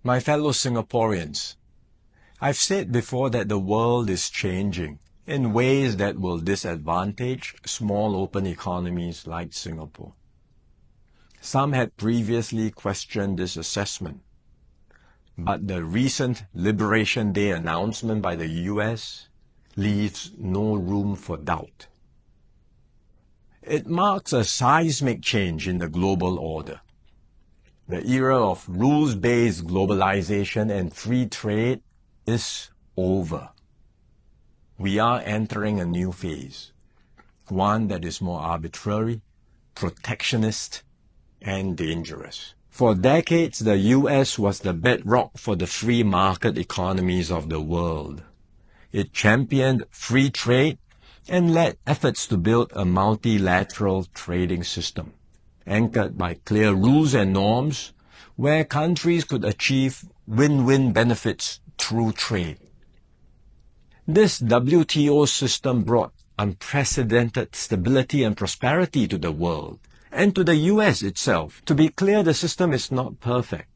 My fellow Singaporeans, I've said before that the world is changing in ways that will disadvantage small open economies like Singapore. Some had previously questioned this assessment, but the recent Liberation Day announcement by the US leaves no room for doubt. It marks a seismic change in the global order. The era of rules-based globalization and free trade is over. We are entering a new phase, one that is more arbitrary, protectionist, and dangerous. For decades, the US was the bedrock for the free market economies of the world. It championed free trade and led efforts to build a multilateral trading system, anchored by clear rules and norms, where countries could achieve win-win benefits through trade. This WTO system brought unprecedented stability and prosperity to the world, and to the US itself. To be clear, the system is not perfect.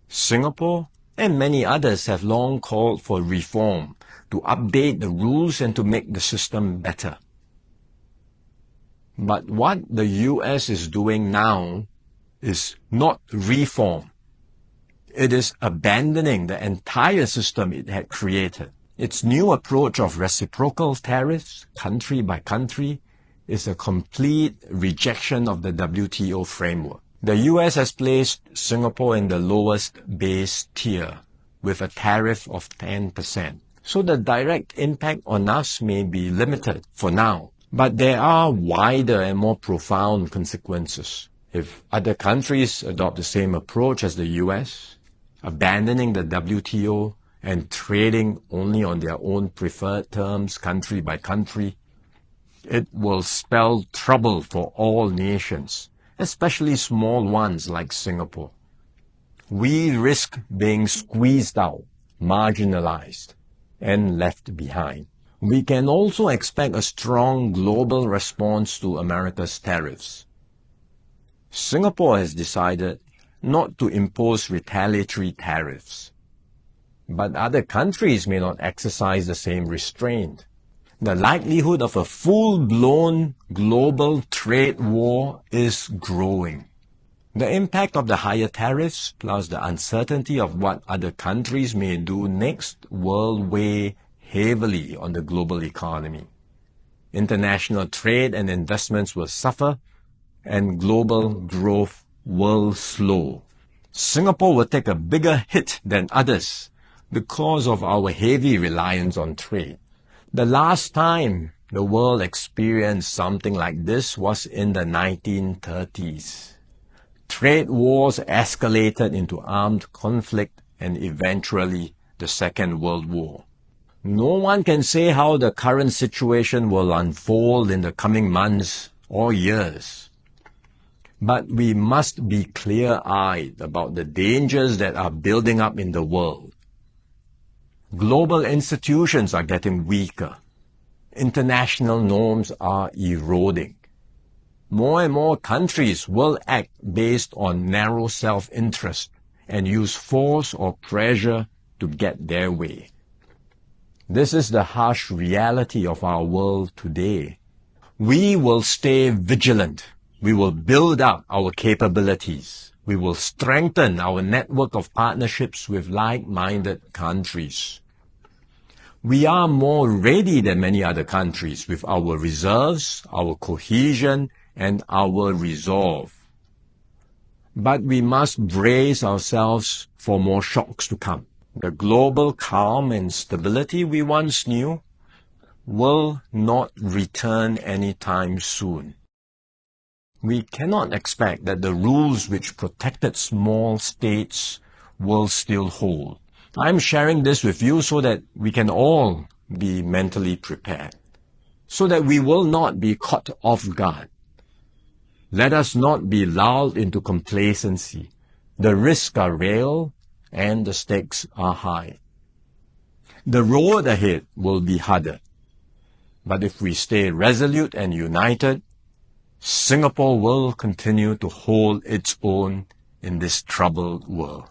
Singapore and many others have long called for reform, to update the rules and to make the system better. But what the US is doing now is not reform. It is abandoning the entire system it had created. Its new approach of reciprocal tariffs, country by country, is a complete rejection of the WTO framework. The US has placed Singapore in the lowest base tier with a tariff of 10%. So the direct impact on us may be limited for now, but there are wider and more profound consequences. If other countries adopt the same approach as the US, abandoning the WTO and trading only on their own preferred terms country by country, it will spell trouble for all nations, especially small ones like Singapore. We risk being squeezed out, marginalized, and left behind. We can also expect a strong global response to America's tariffs. Singapore has decided not to impose retaliatory tariffs, but other countries may not exercise the same restraint. The likelihood of a full-blown global trade war is growing. The impact of the higher tariffs, plus the uncertainty of what other countries may do next, will weigh heavily on the global economy. International trade and investments will suffer, and global growth will slow. Singapore will take a bigger hit than others because of our heavy reliance on trade. The last time the world experienced something like this was in the 1930s. Trade wars escalated into armed conflict and eventually the Second World War. No one can say how the current situation will unfold in the coming months or years. But we must be clear-eyed about the dangers that are building up in the world. Global institutions are getting weaker. International norms are eroding. More and more countries will act based on narrow self-interest and use force or pressure to get their way. This is the harsh reality of our world today. We will stay vigilant. We will build up our capabilities. We will strengthen our network of partnerships with like-minded countries. We are more ready than many other countries with our reserves, our cohesion, and our resolve. But we must brace ourselves for more shocks to come. The global calm and stability we once knew will not return anytime soon. We cannot expect that the rules which protected small states will still hold. I'm sharing this with you so that we can all be mentally prepared, so that we will not be caught off guard. Let us not be lulled into complacency. The risks are real and the stakes are high. The road ahead will be harder. But if we stay resolute and united, Singapore will continue to hold its own in this troubled world.